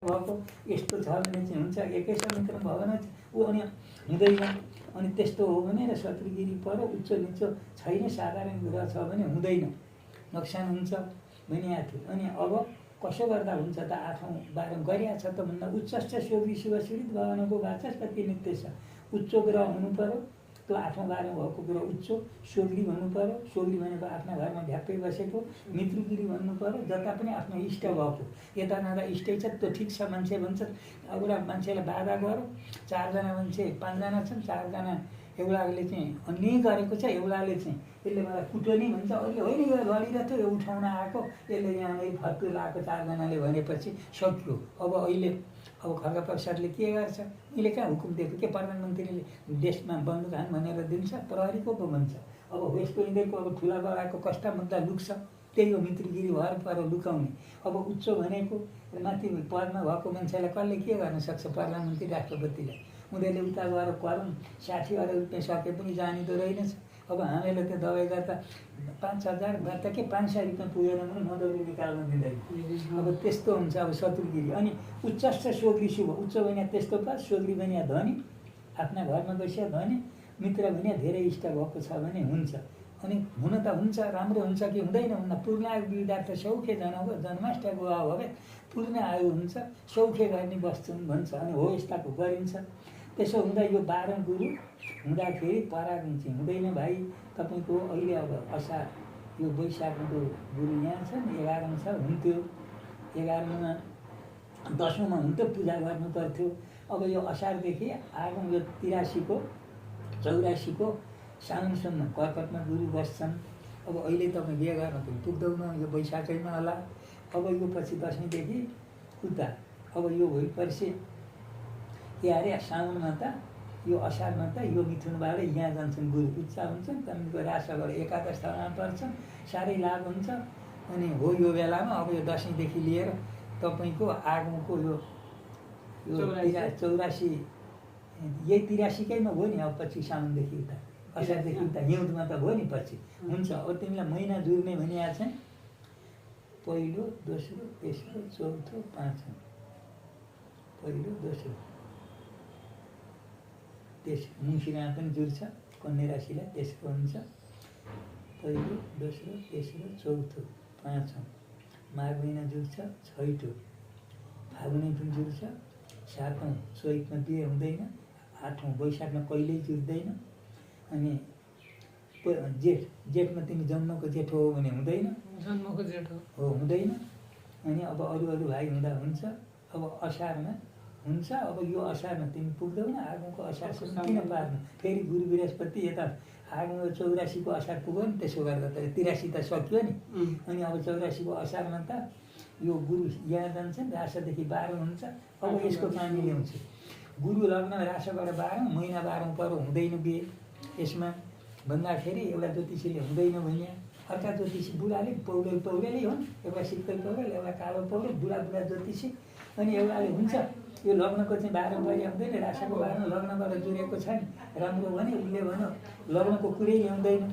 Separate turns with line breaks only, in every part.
भएको यस्तो छ भने चाहिँ हुन्छ, एकै समीकरण भयो भने ऊ अनि हुँदैन। अनि त्यस्तो हो भने र शत्रुगिरी पर उच्च निच्च छैन, साधारण कुरा छ भने हुँदैन, नोक्सान हुन्छ भनिएको थियो। अनि अब कसो गर्दा हुन्छ त? 8औं 12औं गरिया छ त भन्दा उच्चस्थ सोग्री शुभ सुरित भवनको वाचस्पति नित्य छ। उच्च ग्रह हुनु पर्यो, त्यो 8औं 12औं भएको ग्रह उच्च सोग्री भन्नु पर्यो। सोग्री भनेको आफ्ना घरमा ढ्याप्पै बसेको। मित्रगिरी भन्नु पर्यो, जता पनि आफ्नो इष्ट भएको। यता नदा इष्टै छ त्यो ठिक छ। मान्छे भन्छ एउटा मान्छेलाई बाधा गर, 4 जना मान्छे 5 जना छन्, 4 जना एउटाले चाहिँ अन्याय गरेको छ, एउटाले चाहिँ यसले मलाई कुट्यो नि भन्छ, अहिले होइन यो लडिरहेको थियो, यो उठाउन आएको, यसले यहाँ फत्तु लगाएको 4 जनाले भनेपछि सक्यो। अब अहिले अब खड्ग प्रसादले के गर्छ? मैले कहाँ हुकुम दिएको? के प्रधानमन्त्रीले देशमा बन्दुक हान भनेर दिन्छ? प्रहरीको पो भन्छ। अब वेस्ट इन्डियाको अब ठुला बडाको कस्ता मुद्दा लुक्छ, त्यही हो मित्रगिरी भएर पर लुकाउने। अब उच्च भनेको माथि पदमा भएको मान्छेलाई कसले के गर्न सक्छ? प्रधानमन्त्री राष्ट्रपतिले। उनीहरूले उता गएर करौँ 60,000 रुपियाँ सके पनि जानिँदो रहेनछ। अब हामीलाई त्यो दबाई गर्दा 5,000 गर्दा के 500 रुपियाँ पुगेन भने मदौरी निकाल्न दिँदैन। अब त्यस्तो हुन्छ अब शत्रुगिरी। अनि उच्चस्थ सोग्री शुभ, उच्च भने त्यस्तो पास, सोग्री भने धनी, आफ्ना घरमा बसिया धनी, मित्र भने धेरै इष्ट भएको छ भने हुन्छ। अनि हुन त हुन्छ, राम्रो हुन्छ कि हुँदैन भन्दा पूर्ण आयु विद्यार्थ सौख्य जन्माष्टको भए पूर्ण आयु हुन्छ, सौख्य गर्ने बस्छन् भन्छ। अनि हो यस्ताको गरिन्छ। त्यसो हुँदा यो 12 गुरु हुँदाखेरि पराग चाहिँ हुँदैन भाइ तपाईँको। अहिले अब असार यो वैशाखको गुरु यहाँ छ नि, 11मा छ, हुन्थ्यो 11मा 10औँमा हुन्थ्यो, पूजा गर्नु पर्थ्यो। अब यो असारदेखि आगौँ यो 83को 84को साउनसम्म कर्कटमा गुरु बस्छन्। अब अहिले तपाईँ बिहे गर्न पनि पुग्दैन, यो वैशाखैमा होला। अब यो पछि दसैँदेखि उता अब यो भोलि पर्सि के अरे साउनमा त यो असारमा त यो मिथुनबाट यहाँ जान्छन् गुरु, उच्च हुन्छन्, तपाईँको राशबाट एकादश स्थानमा पर्छन्, साह्रै लाभ हुन्छ। अनि हो यो बेलामा अब यो दसैँदेखि लिएर तपाईँको आगमको यो 84 यही 83कैमा भयो नि। अब पछि साउनदेखि उता असारदेखि उता हिउँदमा त भयो नि पछि हुन्छ। अब तिमीलाई महिना जुर्ने भनिएको छ, पहिलो दोस्रो तेस्रो चौथो पाँचौँ, पहिलो दोस्रो तेस्रो मुसिरमा पनि जुर्छ, कन्या राशिलाई त्यसको हुन्छ। पहिलो दोस्रो तेस्रो चौथो पाँचौँ, माघ महिना जुर्छ, छैठो फागुनै पनि जुर्छ, 7औँ चैतमा बिहे हुँदैन, 8औँ वैशाखमा कहिल्यै जुर्दैन। अनि जेठमा तिमी जन्मको जेठो हो भने हुँदैन,
जन्मको जेठो
हो हुँदैन। अनि अब अरू भाइ हुँदा हुन्छ। अब असारमा हुन्छ। अब यो असारमा तिमी पुग्दैन, आगमको असारसम्म किन पार्नु? फेरि गुरु बृहस्पति यता आगमको 84को असार पुग्यो नि, त्यसो गर्दा त 83 त सक्यो नि। अनि अब 84को असारमा त यो गुरु यहाँ जान्छ, राशदेखि 12 हुन्छ। अब यसको कहानी ल्याउँछु। गुरु लग्न राशबाट 12, महिना 12 पर हुँदैन बिहे। यसमा भन्दाखेरि एउटा ज्योतिषीले हुँदैन भने अर्का ज्योतिषी बुढाले पौडेलै हुन्, एउटा शीतल पौडेल, एउटा कालो पौडेल, बुढा ज्योतिषी। अनि एउटाले हुन्छ यो लग्नको चाहिँ 12 बजे हुँदैन, राशिको 12 लग्नबाट जुरेको छ नि, राम्रो भने उसले भन्यो लग्नको कुरै ल्याउँदैन।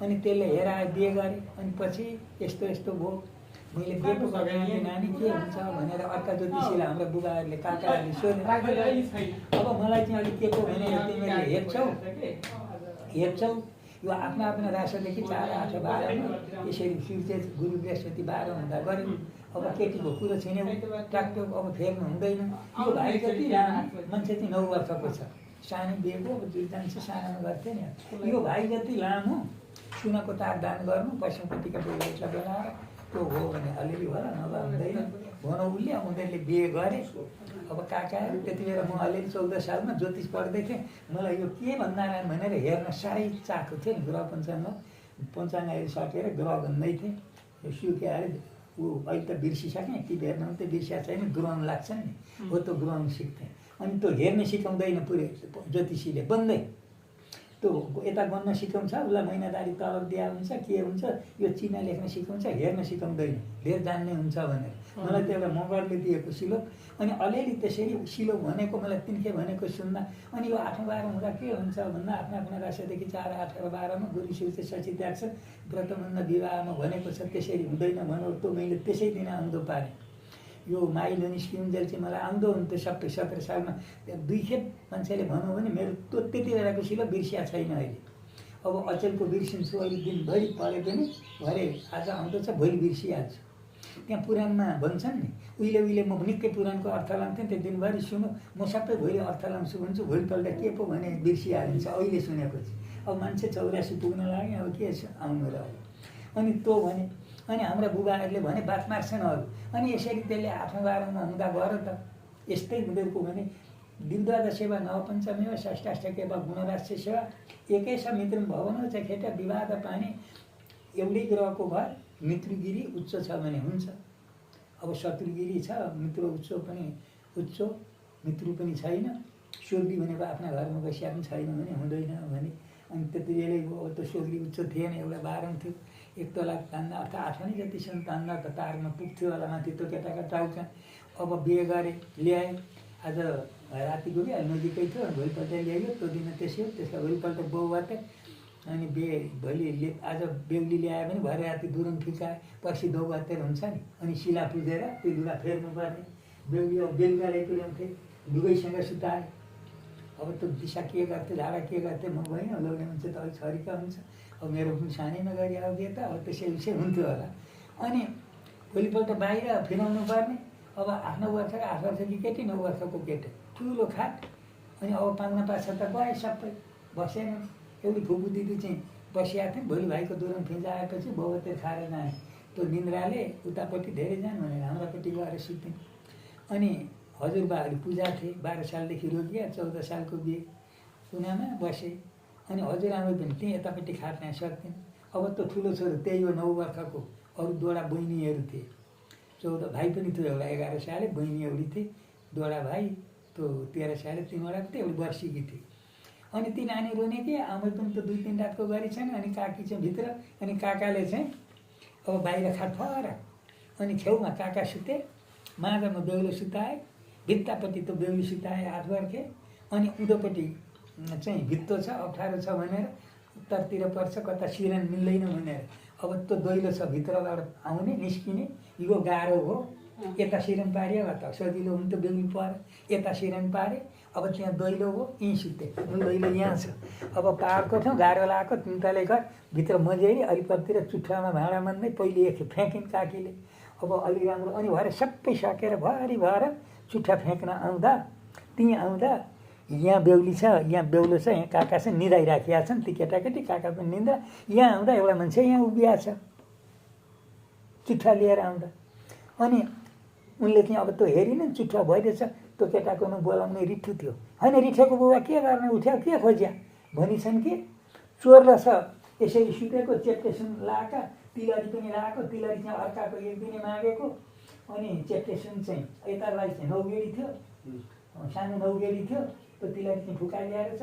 अनि त्यसले हेराए बिहे गरे। अनि पछि यस्तो भयो, मैले बिहेको बगाउने नानी के हुन्छ भनेर अर्का ज्योतिषीलाई हाम्रा बुबाहरूले काकाहरूले सोधे। अब मलाई चाहिँ अलिक के को भने तिमीले हेर्छौ यो आफ्ना राशिदेखि 4, 8, 12मा यसरी सूर्य गुरु बृहस्पति 12 हुँदा गऱ्यो। अब केटीको कुरो छिन्यो, ट्याक्टो अब फेर्नु हुँदैन। यो भाइ जति मान्छे चाहिँ 9 वर्षको छ, सानो बिहेको अब जान्छ, सानोमा गर्थ्यो नि। यो भाइ जति लामो सुनको तार दान गर्नु, पशुपतिका बेला बेलाएर त्यो हो भने अलिअलि होला, नभए हुँदैन भनौँ। उसले उनीहरूले बिहे गरे। अब काकाहरू त्यति बेला म अलिअलि 14 सालमा ज्योतिष पढ्दै थिएँ। मलाई यो के भन्दा भनेर हेर्न साह्रै चाखो थियो नि। ग्रह पञ्चाङ्ग सकेर ग्रह भन्दै थिएँ, यो सुके अरे ऊ अहिले त बिर्सिसकेँ, ती हेर्नु त बिर्सिया छैन, ग्रहण लाग्छ नि, हो त्यो ग्रहण सिक्थेँ। अनि त्यो हेर्न सिकाउँदैन पुरै ज्योतिषीले, बन्दै त्यो यता बन्न सिकाउँछ, उसलाई महिनादारी तलब दिया हुन्छ, के हुन्छ, यो चिना लेख्न सिकाउँछ, हेर्न सिकाउँदैन, धेर जान्ने हुन्छ भनेर। मलाई त्यो एउटा मगरले दिएको सिलो। अनि अलिअलि त्यसरी सिलो भनेको मलाई तिनखे भनेको सुन्दा। अनि यो 8, 12 हुँदा के हुन्छ भन्दा आफ्ना राशिदेखि 4, 8 र 12मा गुरु शिव शशि त्याग्छ, व्रतबन्ध विवाहमा भनेको छ त्यसरी हुँदैन भनौँ। त्यो मैले त्यसै दिन आउँदो पारेँ। यो माइलो निस्किउन्जेल चाहिँ मलाई आउँदो हुन्थ्यो सबै 17 सालमा 2 खेप मान्छेले भनौँ भने मेरो त्यति बेलाको सिलो बिर्सिया छैन अहिले। अब अचेलको बिर्सिन्छु अहिले दिनभरि पढे पनि भरे आज आउँदैछ भोलि बिर्सिहाल्छु। त्यहाँ पुराणमा भन्छन् नि उहिले म निकै पुराणको अर्थ लाउँथेँ त्यो दिनभरि सुनु म सबै भोलि अर्थ लाउँछु भन्छु भोलिपल्ट के पो भने बिर्सिहालिन्छ अहिले सुनेपछि। अब मान्छे 84 पुग्न लाग्यो अब के आउनु र। अनि त्यो भने अनि हाम्रा बुबाहरूले भने बात मार्छन् अरू अनि यसरी त्यसले आफ्नो बारेमा हुँदा गएर त यस्तै हुँदैको भने दिव्याद सेवा नवपञ्चमी वा षष्ठाष्टके वा गुणराश्य सेवा एकैसा मित्र भवन चाहिँ खेटा विवाद पानी एउटै ग्रहको भर मित्रगिरी उच्च छ भने हुन्छ। अब शत्रुगिरी छ मित्र उच्च पनि उच्च मित्रु पनि छैन स्वर्गी भनेको आफ्ना घरमा बसिया पनि छैन भने हुँदैन भने अनि त्यति बेलै अब त स्वर्गी उच्च थिएन एउटा 12 थियो 1 तोला तान्दा अथवा 8 आने जतिसम्म तान्दा त तारमा पुग्थ्यो होला माथि त्यो केटाका टाउका। अब बिहे गरे ल्याए आज राति गयो नजिकै थियो भोलिपल्ट ल्यायो त्यो दिन त्यसै हो त्यसलाई भोलिपल्ट बाउबाट अनि भोलि आज बेहुली ल्यायो भने भरे राति दुरुन फिकाए पछि दौबातेर हुन्छ नि अनि शिला पुजेर त्यो लुगा फेर्नुपर्ने बेहुली अब बेलुका ल्याइपुर्याउँथे लुगैसँग सुताए। अब त्यो दिशा के गर्थे झाडा के गर्थे म गइनँ लोग्ने मान्छे त अलिक छरिका हुन्छ अब मेरो पनि सानैमा गरी आउँदै त अब त्यसै हुन्थ्यो होला। अनि भोलिपल्ट बाहिर फिराउनु पर्ने अब 8 वर्षको 8 वर्षकी केटी 9 वर्षको केटी ठुलो खाट अनि अब पाङ्ना पाछा त गए सबै बसेन। एउटी फुपू दिदी चाहिँ बसिया थिए भोलि भाइको दुरुन फिजाएपछि बौते खाएर जाने त्यो निन्द्राले उतापट्टि धेरै जाने भनेर हाम्रापट्टि गएर सुत्ने। अनि हजुरबाहरू पूजा थिए 12 सालदेखि रोकिया 14 सालको बिहे कुनामा बसे अनि हजुरआमै पनि त्यहीँ यतापट्टि खाट्न सक्थिन्। अब त्यो ठुलो छोरो त्यही हो 9 वर्षको अरू दोडा बहिनीहरू थिए 14 भाइ पनि थियो एउटा 11 साले बहिनी एउटी थिए दोडा भाइ त्यो 13 साले 3वटा थियो एउटी वर्षीकी थिए। अनि ती नानी रोने कि आमै पनि त 2-3 रातको गरी छैन अनि काकी चाहिँ भित्र अनि काकाले चाहिँ अब बाहिर खाट फरक अनि छेउमा काका सुते माझमा बेहुलो सुताए भित्तापट्टि त बेहुली सुताए 8 वर्खे अनि उधोपट्टि चाहिँ भित्तो छ अप्ठ्यारो छ भनेर उत्तरतिर पर्छ कता सिरन मिल्दैन भनेर अब त्यो दैलो छ भित्रबाट आउने निस्किने यो गाह्रो हो। यता सिरन पारियो त सजिलो हुन्थ्यो बेहुली पर यता सिरन पारे अब त्यहाँ दैलो हो यहीँ सुते दैलो यहाँ छ। अब पाहाडको ठाउँ गाह्रो लगाएको 3 तले घर भित्र मजेरी अलिकतिर चुट्ठामा भाँडा मान्दै पहिले एक फ्याँकिन् काकीले अब अलि राम्रो अनि भएर सबै सकेर भरि भएर चुट्ठा फ्याँक्न आउँदा त्यहीँ आउँदा यहाँ बेहुली छ यहाँ बेहुलो छ यहाँ काका छ निदाइराखिया छन् ती केटाकेटी काका पनि निन्द्रा यहाँ आउँदा एउटा मान्छे यहाँ उभिया छ चुट्ठा लिएर आउँदा अनि उनले चाहिँ अब त्यो हेरिन चुट्ठा भइरहेछ त्यो केटाको बोलाउने रिठ्ठु थियो होइन रिठेको बुबा के गर्ने उठ्या के खोज्या भनिछन् कि चोर रहेछ यसरी सुतेको चेप्टेसन लगाएका तिलरी पनि लगाएको तिलरी चाहिँ अर्काको 1 दिने मागेको अनि चेप्टेसन चाहिँ यतालाई चाहिँ 9 गेडी थियो सानो 9 गेडी थियो त्यो तिलरी चाहिँ फुकाइल्याएर छ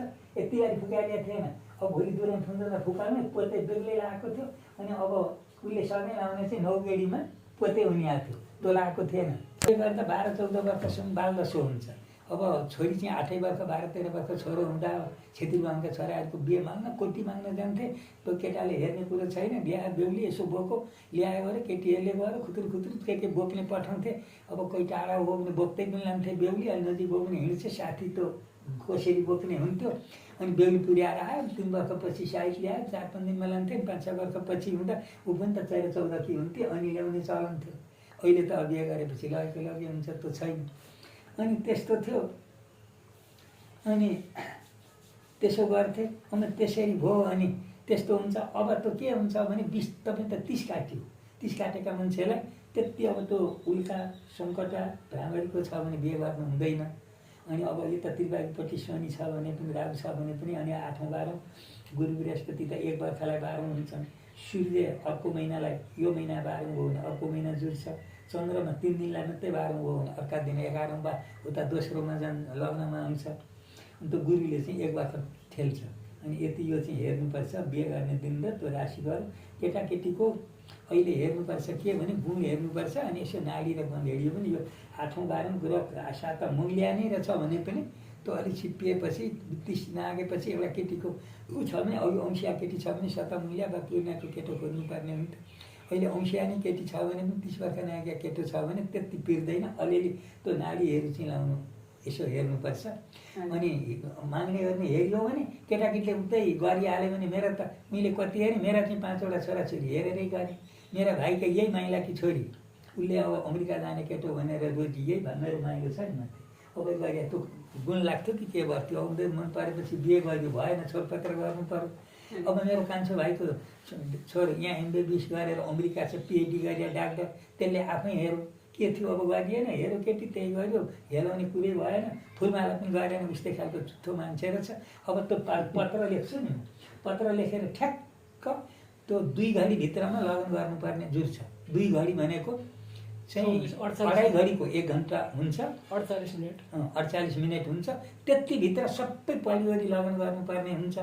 तिलरी फुकाइल्या थिएन अब भोलि दुरान फुन्दा फुकाल्ने पोते बेग्लै लगाएको थियो अनि अब उसले सधैँ लाउने चाहिँ 9 गेडीमा पोते हुने आएको थियो त्यो लगाएको थिएन। त्यो गर्दा 12-14 वर्षसम्म बालदशो हुन्छ। अब छोरी चाहिँ 8 वर्ष 12-13 वर्ष छोरो हुँदा छेत्री बाहुनका छोराहरूको बिहे माग्न कोटी माग्न जान्थे त्यो केटाले हेर्ने कुरो छैन बिहा बेहुली यसो बोको ल्यायो भने केटीहरूले गएर खुतुर के बोक्ने पठाउँथे। अब कोही टाढा हो भने बोक्दै पनि लान्थे बेहुली अलि नजिक हो भने हिँड्छ साथी त्यो कसरी बोक्ने हुन्थ्यो अनि बेहुली पुर्याएर आयो 3 वर्षपछि साइज ल्यायो 4-5 दिनमा लान्थे 5-6 वर्षपछि हुँदा ऊ पनि त 13-14 कि हुन्थ्यो अनि ल्याउने चलन थियो। अहिले त बिहे गरेपछि लगे हुन्छ त्यो छैन। अनि त्यस्तो थियो अनि त्यसो गर्थे अनि त्यसरी भयो अनि त्यस्तो हुन्छ। अब त के हुन्छ भने 20 तपाईँ त 30 काट्यो 30 काटेका मान्छेलाई त्यति अब त्यो उल्का सङ्कटा भ्रामरीको छ भने बिहे गर्नु हुँदैन। अनि अब यता त्रिपाठीपट्टि शनि छ भने पनि राहु छ भने पनि अनि 8औं 12औं गुरु बृहस्पति त 1 वर्षलाई 12औं हुन्छन्। सूर्य अर्को महिनालाई यो महिना 12औं हो भने अर्को महिना जुर्छ चन्द्रमा 3 दिनलाई मात्रै 12औं हो भने अर्का दिन 11औं बा उता दोस्रोमा लग्नमा आउँछ। अनि त्यो गुरुले चाहिँ 1 वर्ष ठेल्छ अनि यति यो चाहिँ हेर्नुपर्छ बिहे गर्ने दिन र त्यो राशिफल केटाकेटीको अहिले हेर्नुपर्छ के भने गुण हेर्नुपर्छ अनि यसो नाडी र गन हेरियो पनि यो 8औं 12औं ग्रह सात मङ्गल्या नै रहेछ भने पनि त्यो अलिक छिप्पिएपछि 30 नागेपछि एउटा केटीको ऊ छ भने अरू अंशिया केटी छ भने 7 मूल्या वा पूर्णको केटो खोज्नुपर्ने हुन्थ्यो। अहिले औँसियानी केटी छ भने पनि 30 वर्ष नागेका केटो छ भने त्यति पिर्दैन, अलिअलि त्यो नालीहरू चिलाउनु यसो हेर्नुपर्छ। अनि माग्ने गर्ने हेऱ्यो भने केटाकेटीले उतै गरिहाल्यो भने मेरो त मैले कति हेरेँ, मेरा चाहिँ 5 वटा छोराछोरी हेरेरै गरेँ। मेरा भाइका यही माइलाकी छोरी उसले अब अमेरिका जाने केटो भनेर रोजी यही मेरो माइलो छ नि माथि। अब गरे त्यो गुण लाग्थ्यो कि के गर्थ्यो, आउँदै मन परेपछि बिहे गरिदियो, भएन छोडपत्र गर्नु पर्यो। अब मेरो कान्छो भाइको छोरो यहाँ MBBS गरेर अमेरिका छ, PhD गरेर डाक्टर, त्यसले आफै हेऱ्यो के थियो अब गरिएन, हेऱ्यो केटी त्यही गर्यो, हेलाउने कुरै भएन, फुलमाला पनि गरेन, उस्तै खालको झुठो मान्छे रहेछ। अब त्यो पत्र लेख्छु नि, पत्र लेखेर ठ्याक्क त्यो 2 घडीभित्रमा लगन गर्नुपर्ने जुर छ। 2 घडी भनेको चाहिँ 2.5 घडीको 1 घन्टा हुन्छ, 48 मिनट हुन्छ। त्यतिभित्र सबै परिवारी लगन गर्नुपर्ने हुन्छ।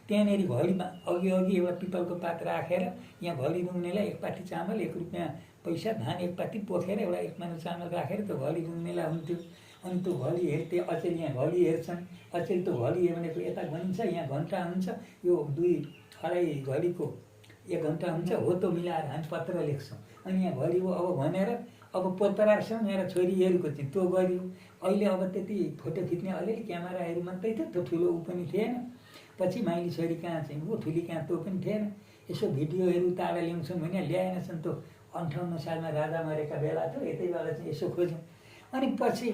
त्यहाँनिर घडीमा अघि एउटा पिपलको पात राखेर यहाँ घडी रुङ्नेलाई 1 पाटी चामल 1 रुपियाँ पैसा, धान 1 पाटी पोखेर एउटा 1 मानो चामल राखेर त्यो घडी रुङ्नेलाई हुन्थ्यो। अनि त्यो घडी हेर्थे, अचेल यहाँ घडी हेर्छन्, अचेल त्यो घडी भनेको यता भनिन्छ, यहाँ घन्टा हुन्छ, यो 2-2.5 घडीको 1 घन्टा हुन्छ हो, त्यो मिलाएर हामी पत्र लेख्छौँ। अनि यहाँ घडी हो अब भनेर अब पत्रसँग मेरो छोरीहरूको चाहिँ त्यो गरियो। अहिले अब त्यति फोटो खिच्ने अलिअलि क्यामेराहरू मात्रै थियो, त्यो ठुलो ऊ पनि थिएन। पछि माइली छोरी कहाँ चाहिँ ऊ ठुली कहाँ त्यो पनि थिएन। यसो भिडियोहरू तारा ल्याउँछौँ भने ल्याएनछन्। त्यो 58 सालमा राजा मरेका बेला थियो, यतै बेला चाहिँ यसो खोज्यौँ। अनि पछि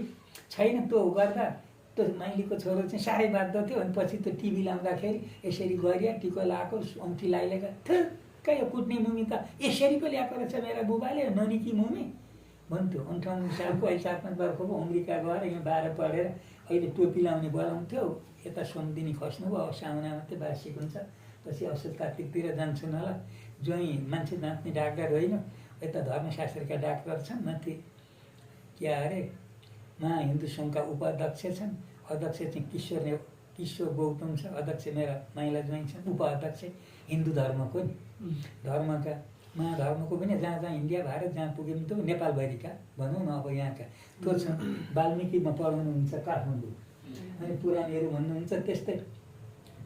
छैन त्यो गर्दा त्यो माइलीको छोरो चाहिँ साह्रै बाध्य थियो। अनि पछि त्यो टिभी लाउँदाखेरि यसरी गरिया टिको लगाएको औँठी लगाइलेका ठुक्कै यो कुट्ने मुमी त यसरी पो ल्याएको रहेछ मेरा बुबाले, ननिकी मुमी भन्थ्यो। 58 सालको अहिले 4-5 वर्षको अमेरिका गएर यहाँ 12 पढेर अहिले टोपी लाउने बोलाउँथ्यो। यता सोमदिनी खस्नुभयो, अब साउना मात्रै वार्षिक हुन्छ, पछि असोज कार्तिकतिर जान्छन् होला। ज्वाइँ मान्छे जाँच्ने डाक्टर होइन, यता धर्मशास्त्रका डाक्टर छन्, माथि के अरे महाहिन्दू सङ्घका उपाध्यक्ष छन्, अध्यक्ष चाहिँ किशोर गौतम छ, अध्यक्ष मेरा माइला ज्वाइँ छन्, उपाध्यक्ष हिन्दू धर्मको नि, धर्मका महाधर्मको पनि जहाँ जहाँ इन्डिया भारत जहाँ पुग्यो भने त्यो नेपालभरिका भनौँ न अब यहाँका त्यो छ। वाल्मिकीमा पढाउनुहुन्छ काठमाडौँ, अनि पुराणहरू भन्नुहुन्छ त्यस्तै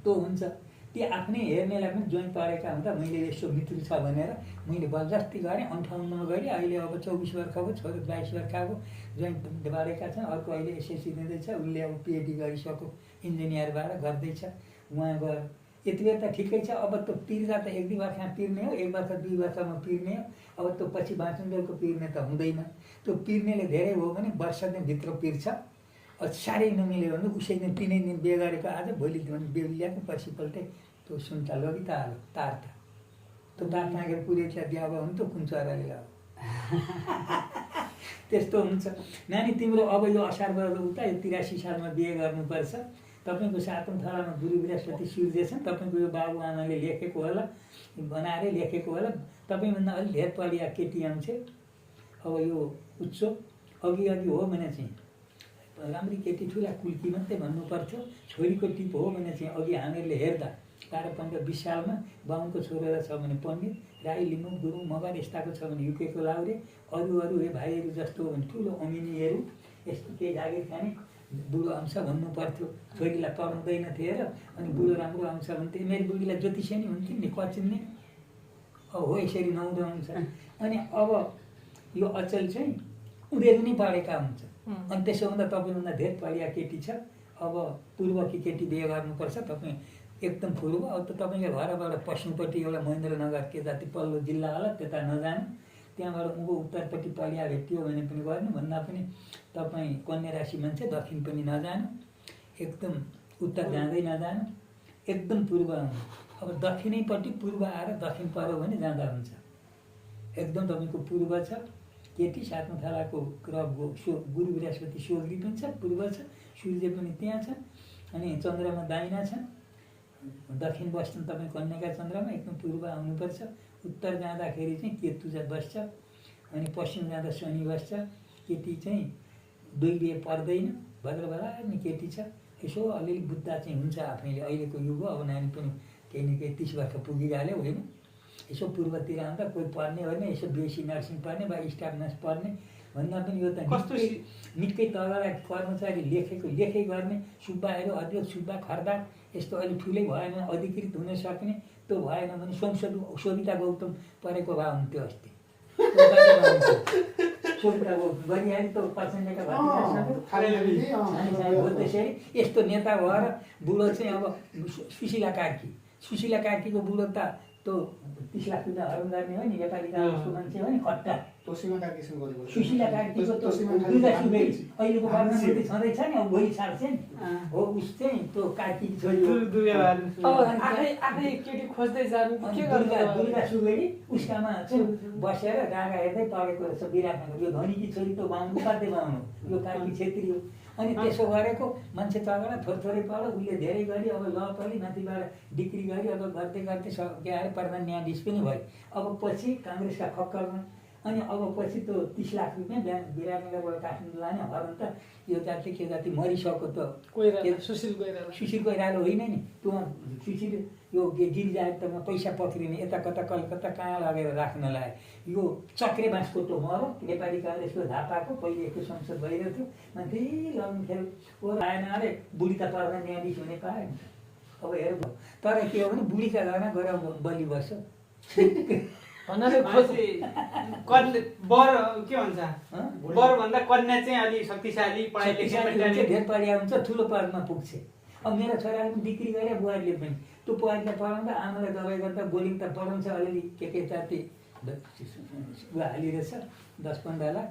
त्यो हुन्छ। ती आफ्नै हेर्नेलाई पनि ज्वाइँ परेका हुँदा मैले यसो मित्रु छ भनेर मैले बलजस्ती गरेँ। 58 गरी अहिले अब 24 वर्षको छोरो 22 वर्षको ज्वाइँ बढेका छन्। अर्को अहिले SSC दिँदैछ, उसले अब PhD गरिसक्यो, इन्जिनियरबाट गर्दैछ। उहाँ गएर यति बेर त ठिकै छ। अब त्यो पिर्दा त 1-2 वर्षमा पिर्ने हो, 1 वर्ष 2 वर्षमा पिर्ने हो। अब त्यो पछि बाँचुन्जेलको पिर्ने त हुँदैन। त्यो पिर्नेले धेरै हो भने वर्ष दिनभित्र पिर्छ। साह्रै नमिल्यो भने उसै दिन 3 दिन बिहे गरेको आज भोलि दिन बिहे ल्याएको पछिपल्टै त्यो सुन्ता लगी त हाल्यो तार त त्यो तार तागेर पुरेछ बिहा भयो भने त कुन चराले अब त्यस्तो हुन्छ। नानी तिम्रो अब यो असारबाट उता यो 83 सालमा बिहे गर्नुपर्छ। तपाईँको 7औं थलामा गुरु बृहस्पति सूर्य छन्। तपाईँको यो बाबुआमाले लेखेको होला, बनाएरै लेखेको होला। तपाईँभन्दा अलिक धेर पढिया केटी आउँछ। अब यो उच्च अघि हो भने चाहिँ राम्री केटी ठुला कुल्की मात्रै भन्नुपर्थ्यो। छोरीको टिप हो भने चाहिँ अघि हामीहरूले हेर्दा 12-15-20 सालमा बाहुनको छोरा छ भने पण्डित, राई लिम्बू गुरुङ मगर यस्ताको छ भने युकेको लाउरे, अरू हे भाइहरू जस्तो हो भने ठुलो अमिनीहरू, यस्तो केही जागिर खाने बुढो आउँछ भन्नु पर्थ्यो। छोरीलाई पढाउँदैन थिए र अनि बुढो राम्रो आउँछ भन्थे। मेरो बुढीलाई ज्योतिषी नै हुन्थ्यो नि, कचिन्ने हो यसरी नहुँदो हुन्छ। अनि अब यो अचल चाहिँ उनीहरू नै पढेका हुन्छ। अनि त्यसो हुँदा तपाईँभन्दा धेरै पढिया केटी छ। अब पूर्वकी केटी बिहे गर्नुपर्छ। तपाईँ एकदम पूर्व। अब त तपाईँको घरबाट पश्चिमपट्टि एउटा महेन्द्रनगर के जाति पल्लो जिल्ला होला, त्यता नजानु। त्यहाँबाट उँभो उत्तरपट्टि पढिया भेटियो भने पनि गर्नु, भन्दा पनि तपाईँ कन्या राशि मान्छे दक्षिण पनि नजानु, एकदम उत्तर जाँदै नजानु, एकदम पूर्व आउनु। अब दक्षिणैपट्टि पूर्व आएर दक्षिण पऱ्यो भने जाँदा हुन्छ। एकदम तपाईँको पूर्व छ केटी। 7औं थलाको गुरु बृहस्पति सोग्री पनि छ, पूर्व छ, सूर्य पनि त्यहाँ छ। अनि चन्द्रमा दाहिना छ, दक्षिण बस्छन् तपाईँ कन्याका चन्द्रमा, एकदम पूर्व आउनुपर्छ। उत्तर जाँदाखेरि चाहिँ केतु बस्छ, अनि पश्चिम जाँदा शनि बस्छ। केटी चाहिँ 2 बिहे पर्दैन, भद्रभला नि केटी छ। यसो अलिअलि बुद्धा चाहिँ हुन्छ आफैले। अहिलेको युग हो, अब नानी पनि केही न केही 30 वर्ष पुगिहाल्यो होइन। यसो पूर्वतिर आउँदा कोही पढ्ने हो भने यसो BSc नर्सिङ पढ्ने वा स्टाफ नर्स पढ्ने भन्दा पनि यो त निकै तगडा कर्मचारी लेखै गर्ने सुब्बाहरू, अध्यक्ष सुब्बा खर्दा यस्तो अलि ठुलै भएन अधिकृत हुन सक्ने त्यो भएन भने सोभिता गौतम परेको भए हुन्थ्यो अस्ति सोभिता गौतम गरिहाल्यो त्यो प्रचण्डका भतिजा त्यसरी यस्तो नेता भएर बुढो चाहिँ अब सुशीला कार्कीको बुढो त त्यो 30 लाख रुपियाँ हरण गर्ने हो नि नेपाली काङ्ग्रेसको मान्छे हो नि खट्टा सुशीला कार्कीको अहिलेको प्रधानमन्त्री छँदैछ नि अब भोलि छाड्छ नि हो उस चाहिँ त्यो कार्की छोरी दुर्गा सुवेडी उसकामा चाहिँ बसेर गागा हेर्दै परेको रहेछ विराटनगर यो धनीकी छोरी त बाहुनु उपाध्याय बाहुनु यो कार्की छेत्री हो अनि त्यसो गरेको मान्छे तगडा थोरै पढ उसले धेरै गरी अब ल पढी माथिबाट डिग्री गरी अब गर्दै के अरे प्रधान न्यायाधीश पनि भयो अब पछि काङ्ग्रेसका खक्करमा अनि अब पछि त्यो 30 लाख रुपियाँ विराटनगरबाट काठमाडौँ लाने हरण त यो जाति के जाति मरिसक्यो त सुशील कोइराला होइन नि त्यो सुशील यो गिरिजामा पैसा पक्रिने यता कता कलकत्ता कहाँ लगेर राख्नलाई यो चक्रे बाँसको त्यो मरो नेपाली काङ्ग्रेसको झापाको पहिले एकको संसद भइरहेको थियो मान्छे लगाउनु ओ आएन अरे बुढी त प्रधान न्यायाधीश हुने पाएन अब हेर तर के हो भने बुढीका घरमा गएर बलि बस्छ
बर भन्दा कन्या चाहिँ अलि शक्तिशाली पढाइ
धेर पढिया हुन्छ ठुलो पदमा पुग्छ अब मेरो छोराले पनि डिग्री गरे बुहारीले पनि त्यो बुहारीलाई पढाउँदा आमालाई दबाई गर्दा बोलिङ त पढाउँछ अलिअलि के जाति हालिरहेछ 10-15 लाख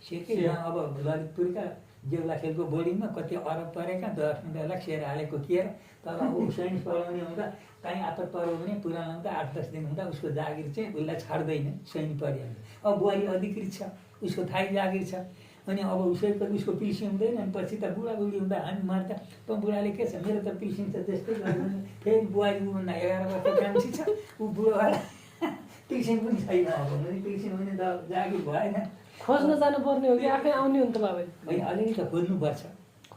सेकै अब ललितपुरका जेउला खेलको बोर्डिङमा कति अरब परेका 10-15 लाख सेयर हालेको थिएर तर अब साइन्स पढाउने हुँदा कहीँ आपत पऱ्यो भने पुरानो हुँदा 8-10 दिन हुँदा उसको जागिर चाहिँ उसलाई छाड्दैन सैनिक परिहाल्छ अब बुहारी अधिकृत छ उसको थाहै जागिर छ अनि अब उसको पिल्सिङ हुँदैन अनि पछि त बुढाबुढी हुँदा हामी मर्दा त बुढाले के छ मेरो त पिल्सिङ छ त्यस्तै गर्नु फेरि बुहारी उभन्दा 11 वर्षको कान्छी छ ऊ बुढोवाला पिल्सिङ पनि छैन अब पिल्सिङ हुने त जागिर भएन
खोज्न जानुपर्ने हो कि आफै आउने हो नि त बाबा
होइन अलिअलि त खोज्नुपर्छ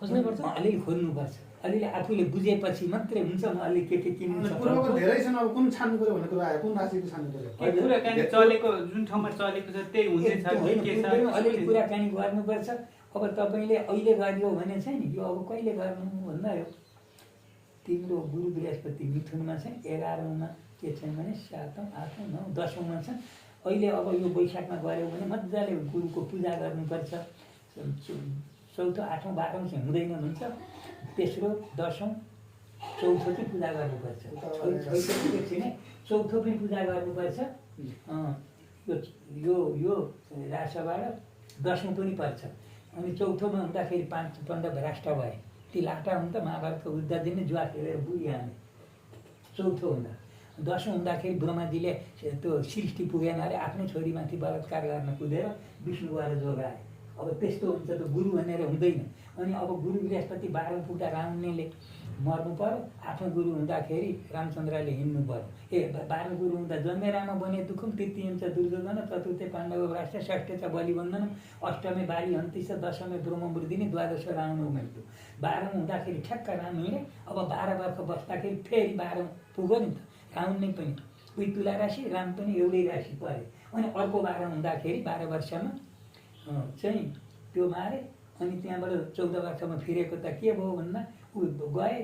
अलिअलि खोज्नुपर्छ अलिअलि आफूले बुझेपछि मात्रै हुन्छ म अलि के किन्नु
पूर्वको धेरै छन् अब कुन छान्नु पर्यो भन्ने कुरा आयो कुन राशिको छान्नु पर्यो
कुराकानी चलेको जुन ठाउँमा चलेको छ त्यही हुँदैछ के छ
अलिअलि कुराकानी गर्नुपर्छ अब तपाईँले अहिले गरियो भने चाहिँ नि यो अब कहिले गर्नु भन्दा यो तिम्रो गुरु बृहस्पति मिथुनमा चाहिँ 11औँमा के छ भने 7औँ 8औँ 9औँ 10औँमा छ अहिले अब यो वैशाखमा गऱ्यो भने मजाले गुरुको पूजा गर्नुपर्छ 4औँ 8औँ 12औँ चाहिँ हुँदैन भन्छ तेस्रो 10औँ 4थो चाहिँ पूजा गर्नुपर्छ चौथो पनि पूजा गर्नुपर्छ यो रासबाट 10औँ पनि पर्छ अनि चौथोमा हुँदाखेरि 5 पाण्डव भ्रष्ट भए ती लाटा हुन् त महाभारतको युद्ध दिन जुवा खेलेर बुझिहाल्ने चौथो हुँदा 10औँ हुँदाखेरि ब्रह्माजीले त्यो सृष्टि पुगेन अरे आफ्नै छोरीमाथि बलात्कार गर्न कुदेर विष्णु गएर जोगाए अब त्यस्तो हुन्छ त गुरु भनेर हुँदैन अनि अब गुरु बृहस्पति 12औँ पुग्दा रावणले मर्नु पर्यो 8औँ गुरु हुँदाखेरि रामचन्द्रले हिँड्नु पर्यो 12 गुरु हुँदा जन्मेरामा बने दुःखम तृतीयम छ दुर्योधन चतुर्थे पाण्डव राष्ट्र षष्ठ छ बलिबन्धन अष्टमे बाली हन्ति छ दशमे ब्रह्मवृद्धिनी द्वादश रावण मृत्यु 12औँ हुँदाखेरि ठ्याक्क राम हिँडे अब 12 वर्ष बस्दाखेरि फेरि 12औँ पुग्यो नि त रावण नै पनि उही तुला राशि राम पनि एउटै राशि परे अनि अर्को 12 हुँदाखेरि 12 वर्षमा चाहिँ त्यो मारे अनि त्यहाँबाट 14 वर्षमा फिरेको त के भयो भन्दा ऊ गए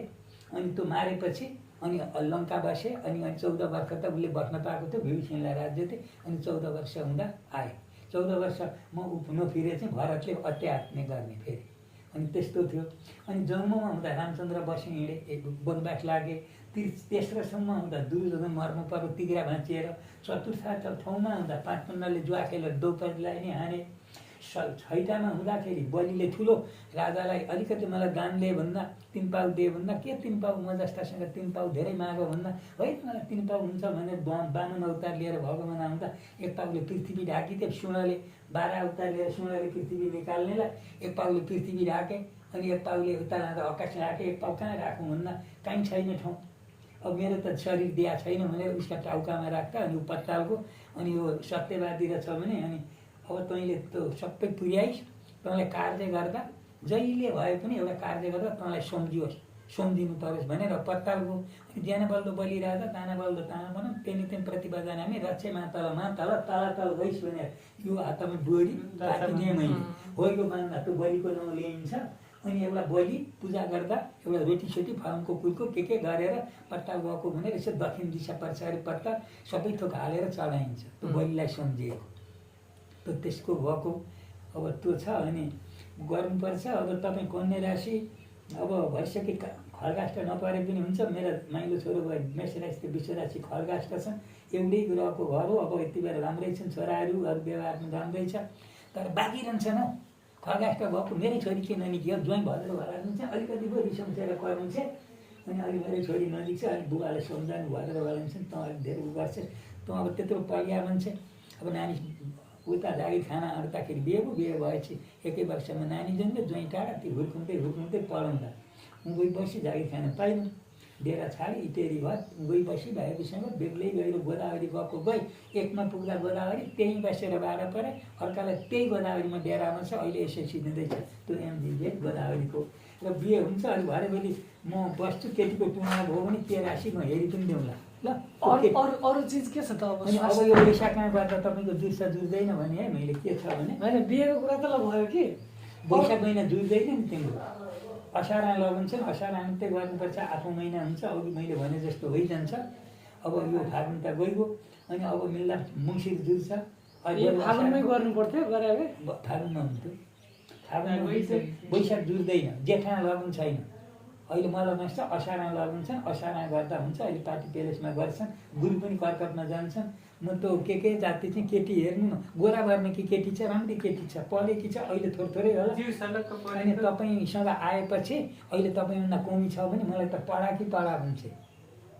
अनि त्यो मारेपछि अनि लङ्का बसे अनि 14 वर्ष त उसले बस्न पाएको थियो भीमसेनलाई राज्य थिए अनि 14 वर्ष हुँदा आए 14 वर्षमा ऊ नफिरे चाहिँ भरतले अत्याचार गर्ने फेरि अनि त्यस्तो थियो अनि जन्ममा हुँदा रामचन्द्र बसे हिँडे वनवास लागे तेस्रोसम्म हुँदा दुर्योधन मर्नु पर्यो तिग्रा भाँचिएर चतुर्थ ठाउँमा हुँदा 5 पन्नाले जुवा खेलेर द्रौपदीलाई नै हाने 6मा हुँदाखेरि बलिले ठुलो राजालाई अलिकति मलाई दान दे भन्दा 3 पाउ दे भन्दा के 3 पाउ म जस्तासँग 3 पाउ धेरै माग भन्दा होइन मलाई 3 पाउ हुन्छ भने बामन अवतार लिएर भगवान आउँदा 1 पाउले पृथ्वी ढाकिदिए सुनले 12 अवतार लिएर सुनले पृथ्वी निकाल्नेलाई 1 पाउले पृथ्वी ढाके अनि 1 पाउले उता लाँदा आकाश राखे 1 पाउ कहाँ राखौँ भन्दा कहीँ छैन ठाउँ अब मेरो त शरीर दिया छैन भने उसका टाउकामा राख्दा अनि पत्तालको अनि यो सत्यवादी छ भने अनि अब तैँले त्यो सबै पुर्याइस् तँलाई कार्य गर्दा जहिले भए पनि एउटा कार्य गर्दा तँलाई सम्झिनु परोस् भनेर पत्तालको अनि ज्ञान बल्दो बलि राजा ताना बल्दो ताना बनाऊ त्यही प्रतिपादन हामी रक्षे मातल तल गइस् भनेर यो हातमा डोरी काटिदिएँ मैले हो यो बान्दा त्यो बलिको नाउँ ल्याइन्छ अनि एउटा बलि पूजा गर्दा एउटा रोटीसोटी फलामको कुलको के गरेर पत्ता गएको भनेर यसो दक्षिण दिशा पछाडि पत्ता सबै थोक हालेर चढाइन्छ त्यो बलिलाई सम्झिएको त त्यसको भएको अब त्यो छ। अनि गर्नुपर्छ। अब तपाईँ कन्या राशि अब भइसके खड्गाष्ट नपरे पनि हुन्छ। मेरो माइलो छोरो भयो मेष राशि त विश्व राशि खड्गाष्ट छन्, एउटै ग्रहको घर हो। अब यति बेला राम्रै छन्, छोराहरू अरू व्यवहारमा राम्रै छ, तर बाँकी रहन्छन् हौ। खड्गाष्ट भएको मेरै छोरी किन निक्यो ज्वाइँ भद्र भएर हुन्छ, अलिकति पो रिसाउँछेर कराउँछ। अनि अहिले मेरो छोरी नजिक छ, अलिक बुबाले सम्झाउनु भद्र भइन्छ नि, तँ अलिक धेरै उ गर्छ, तँ अब त्यत्रो पढिया मान्छे। अब नानी उता जागिर खाना अड्दाखेरि बिहे भएपछि 1 वर्षमा नानी जन्म्यो, ज्वाइँ टाढा, त्यो हुर्काउँदै पढाउँदा गई बसी जागिर खान पाइनँ। डेरा छाडी इटेरी घर गई बसी भाइहरूसँग बेग्लै गएर गोदावरी गएको गई, एकमा पुग्दा गोदावरी त्यहीँ बसेर भाडा परे, अर्कालाई त्यही गोदावरीमा डेरामा छ। अहिले एसएससी दिँदैछ त्यो एमजिजे गोदावरीको। र बिहे हुन्छ, अहिले भरेभरि म बस्छु, केटीको टुङ्गा भयो भने के राशि म हेरि पनि देउँला ल।
अरू चिज के छ त अब?
अनि अब यो वैशाखमा गर्दा तपाईँको जुर्दैन भने है, मैले के छ भने
होइन बिहेको कुरा त ल भयो कि
वैशाख महिना जुर्दैन नि तिम्रो, असारा लगन छ, असारा मात्रै गर्नुपर्छ। 8औँ महिना हुन्छ, अघि मैले भने जस्तो भइजान्छ। अब यो फागुन त गइगयो, अनि अब मिल्दा मङ्सिर जुर्छ।
फागुनमै गर्नु पर्थ्यो गरे भए
फागुनमा हुन्थ्यो, फागुनमा वैशाख जुर्दैन, जेठमा लगन छैन। अहिले मलाई छ असारा लगन छन्, असारा गर्दा हुन्छ। अहिले पार्टी प्यालेसमा गर्छन्, गुरु पनि कर्कटमा जान्छन्। म त के जाति चाहिँ केटी हेर्नु न, गोरा गर्ने कि केटी छ, राम्रै केटी छ, पढेकी छ, अहिले थोरै होला। अनि तपाईँसँग आएपछि अहिले तपाईँभन्दा कमी छ भने मलाई त पढा कि पढा भन्छ।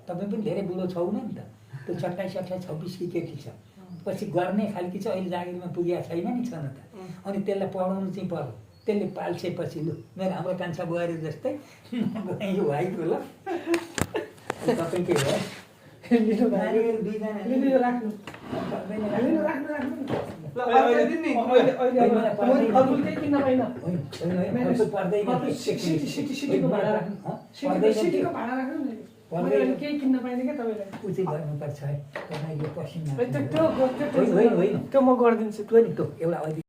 तपाईँ पनि धेरै बुढो छैन नि त, त्यो 27, 28, 26 की केटी छ, पछि गर्ने खालकी छ, अहिले जागिरमा पुगेको छैन नि छन त। अनि त्यसलाई पढाउनु चाहिँ पर्यो, त्यसले पाल्छेपछि लु मेरो हाम्रो कान्छा बुहारी जस्तै यो भाइको ल तपाईँकै हो। नानीहरू दुईजना
राख्नु केही किन्न पाइने क्या तपाईँलाई
उचित गर्नुपर्छ है। तपाईँले पसिना
त्यो म गरिदिन्छु।
त्यो नि त्यो एउटा